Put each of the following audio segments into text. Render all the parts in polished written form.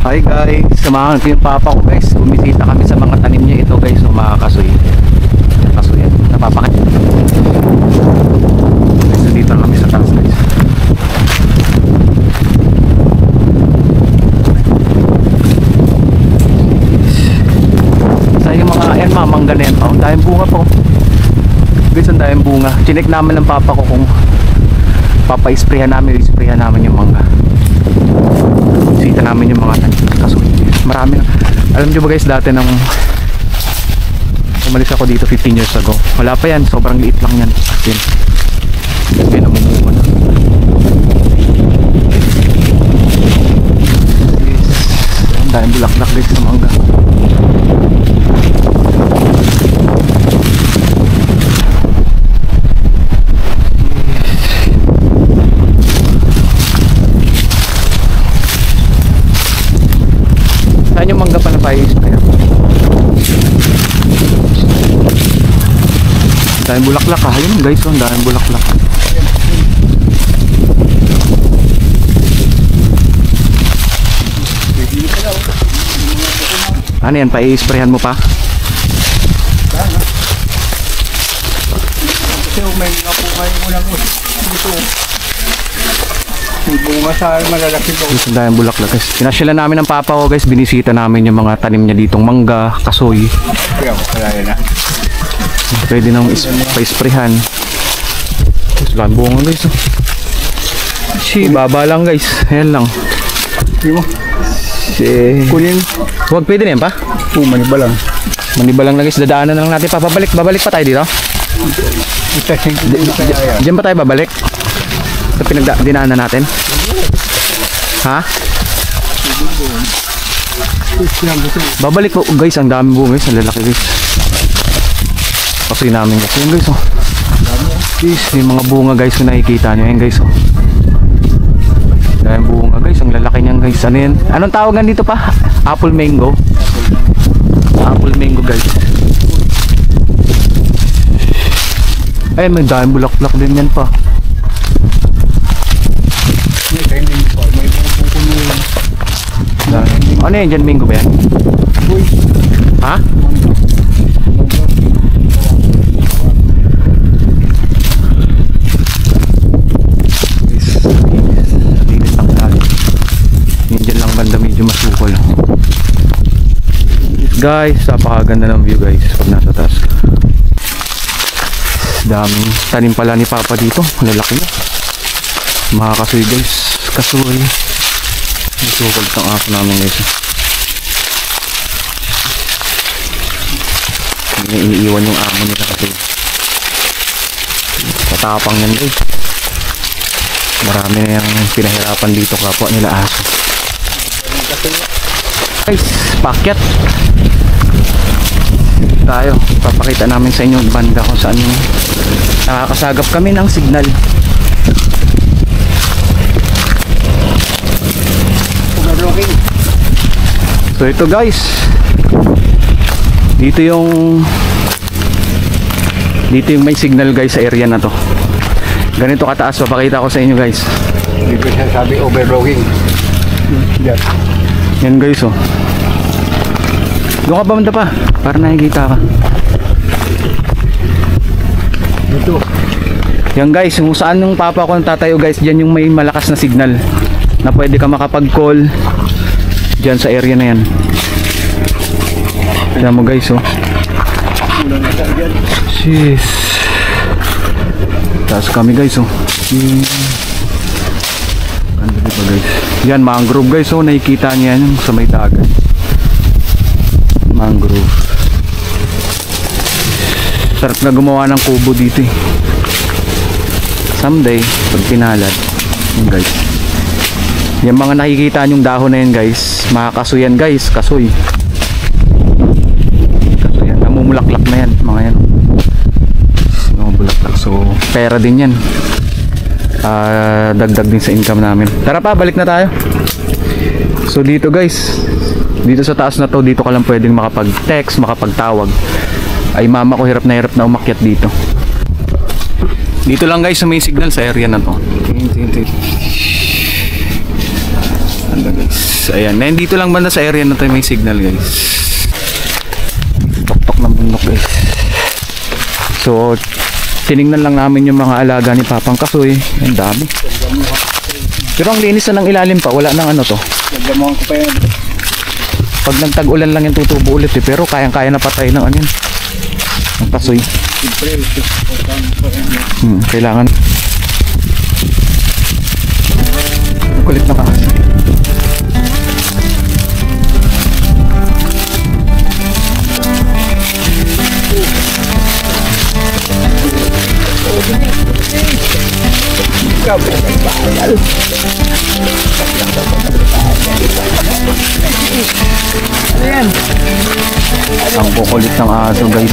Hi guys, samahan ko yung papa ko guys. Bumisita kami sa mga tanim niya ito guys. So mga kasoy. Kasoy yan. Napapakit. So dito kami sa taas guys. Sa yung mga ayan mga mangga na yan. Ang dahing bunga po. Guys, ang dahing bunga. Chinek namin ng papa ko kung papa-isprayan namin. Isprayan namin yung mangga. Sita namin yung mga tanim kaso marami na. Alam nyo ba guys, dati nang umalis ako dito 15 years ago, wala pa yan, sobrang liit lang yan. Yan namumuha na. Ang dahil bulaklak guys sa mangga. Saan yung mangga pa na pais? Ang daming bulaklak ha. Ayun guys, ang daming bulaklak. Ano yan? Pa-i-sprayhan mo pa? Kasi may napukay mo lang dito. May bunga sa malalaki ko. Ang daming bulaklak guys. Pinasyalan namin ng papa ko guys. Binisita namin yung mga tanim niya ditong mangga, kasoy. Kaya makalaya na. Pwede nang pa-sprayhan. Gusto bunga guys. Baba lang guys. Ayan lang. Hindi mo? Kunin. Huwag pwede na yan pa? Maniba lang. Maniba lang na guys. Dadaanan na lang natin pa. Babalik pa tayo dito. Diyan pa tayo babalik. Sa pinagdinaanan natin. Ha? Babalik po guys. Ang dami bunga guys. Ang lalaki guys. Kasi namin kasi yun guys oh. Guys, yung mga bunga guys kung nakikita nyo yan guys oh. Dahil bunga guys. Ang lalaki niyan guys. Ano yan? Anong tawagan dito pa? Apple mango. Apple mango guys. Ay may dahil bulaklak din yan pa. Ano yan dyan, mango ba yan? Ha? Linis lang tayo. Yan dyan lang banda, medyo masukol. Guys, napakaganda ng view guys pag nasa taas ka. Daming tanim pala ni papa dito. Lalaki na. Mga kasoy guys. Kasoy. Masukol itong aso namin guys. Hindi na iniiwan yung amo nila kasi katapang yan guys. Marami na yung pinahirapan dito kapwa nila aso. Guys, packet tayo. Papakita namin sa inyo banda kung saan yung nakakasagap kami ng signal. So ito guys, dito yung may signal guys sa area na to. Ganito kataas, papakita ko sa inyo guys. Dito siya sabi overlogging. Yan guys oh. Doon ka ba manda pa? Para nakikita ka. Dito. Yan guys, kung saan yung papa ko tatayo guys, dyan yung may malakas na signal na pwede ka makapag-call dyan sa area na yan. Tignan mo guys oh. Jeez. Taas kami guys oh. Ganda dito guys. Yan mangrove guys oh. Nakikita niya yan sa may dagat. Mangrove. Sarap na gumawa ng kubo dito eh. Someday pag pinalad yun guys. Yung mga nakikita nyong dahon na yan guys, mga kasoy yan guys. Kasoy. Kasoy yan. Namumulaklak na yan mga yan. Namumulaklak. So pera din yan. Dagdag din sa income namin. Tara pa, balik na tayo. So dito guys, dito sa taas na to, dito ka lang pwedeng makapag-text, makapagtawag. Ay mama ko hirap na umakyat dito. Dito lang guys sa may signal sa area na to. Guys, Ayan, nandito lang banda sa area na tayo may signal guys. Tok-tok ng bundok guys. So, tinignan lang namin yung mga alaga ni Papang Kasoy. Ang dami. Pero ang linis na ng ilalim pa, wala nang ano to. Nagdamuhan ko pa yan. Pag nagtag-ulan lang yung tutubo ulit eh. Pero kayang-kaya na patay ng ano yun. Ang kasoy. Kailangan. Kulit na kasoy. Ayan. Ang kukulit ng aso guys.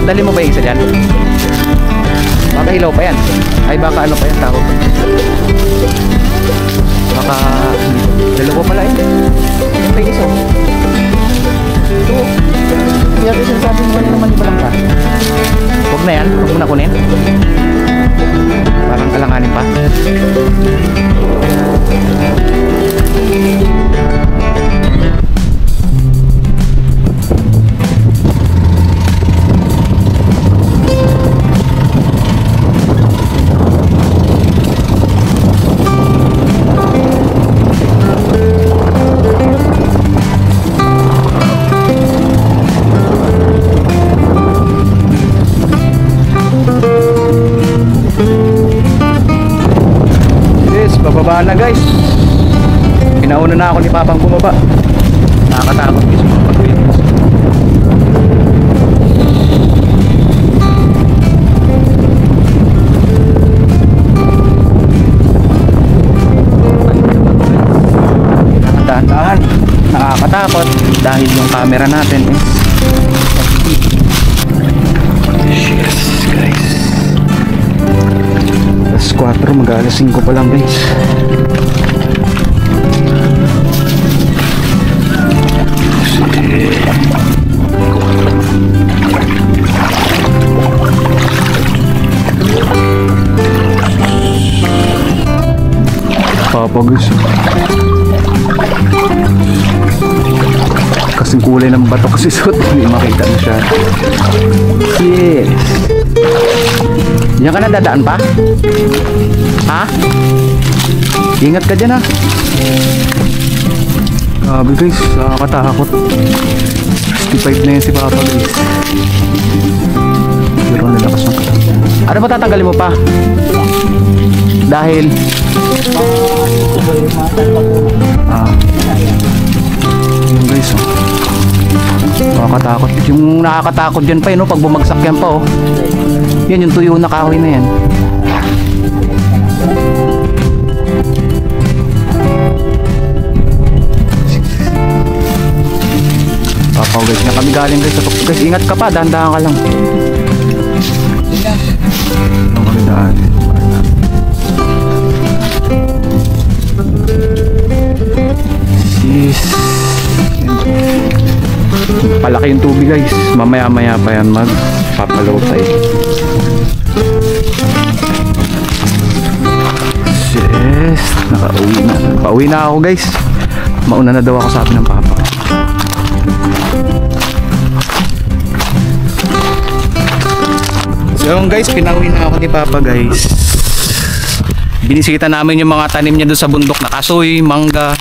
Dali mo ba yung isa dyan? Baka hilaw pa yan. Ay baka ano pa yan tawag. Baka dalawa pala eh. Ano pa yung isa? Ito. Kaya kasi sabi mo naman iba lang ka. Huwag na yan. Huwag mo na kunin. Parang alanganin pa. Bababa na guys. Pinauna na ako ni Papang bumaba. Nakakatakot guys mga pag-uwi. Dahan-dahan. Nakakatakot dahil yung camera natin yes guys. Alas 4, mag-alas 5 pa lang guys. Papa guys. Kasing kulay ng bato kasi suot, hindi makita na siya. Yes. Diyan ka na dadaan pa? Ha? Ingat ka dyan ha. Grabe guys, nakakatakot. 65 na yan si Papa guys. Pero nalakas ng katawan. Ano ba tatanggalin mo pa? Dahil yun guys oh. Nakakatakot. Yung nakakatakot dyan pa yun oh, pag bumagsak yan pa oh. Yan yung tuyo na kahoy na yan. Papaw guys na kami galing guys sa tuktok guys. Ingat ka pa, dahan-dahan ka lang. Ang kami daan. Sis. Palaki yung tubig guys. Mamaya-maya pa yan magpapalotay. Yes. Nakauwi na. Pauwi na ako guys. Mauna na daw ako sabi ng Papa. So guys, pinauwi na ako ni Papa guys. Binisita namin yung mga tanim niya doon sa bundok na kasoy, mangga.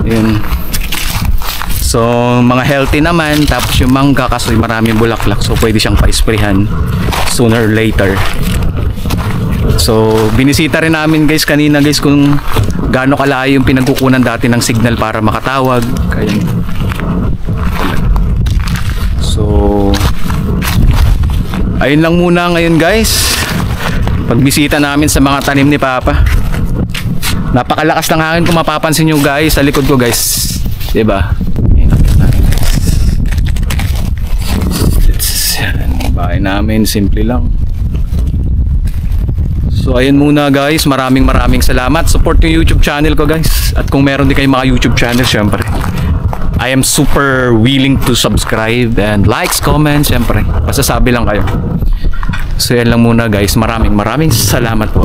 Yun. So mga healthy naman. Tapos yung mangga kasoy maraming bulaklak. So pwede siyang pa-sprayhan sooner or later. So binisita rin namin guys kanina guys kung gaano kalayo yung pinagkukunan dati ng signal para makatawag. Kaya so ayun lang muna ngayon guys, pagbisita namin sa mga tanim ni Papa. Napakalakas ng hangin kung mapapansin nyo guys sa likod ko guys, diba? Bahay namin, simple lang. So ayun muna guys, maraming salamat. Support yung YouTube channel ko guys. At kung meron din kayong mga YouTube channel, syempre I am super willing to subscribe and likes, comments, syempre. Masasabi lang kayo. So yan lang muna guys, maraming salamat po.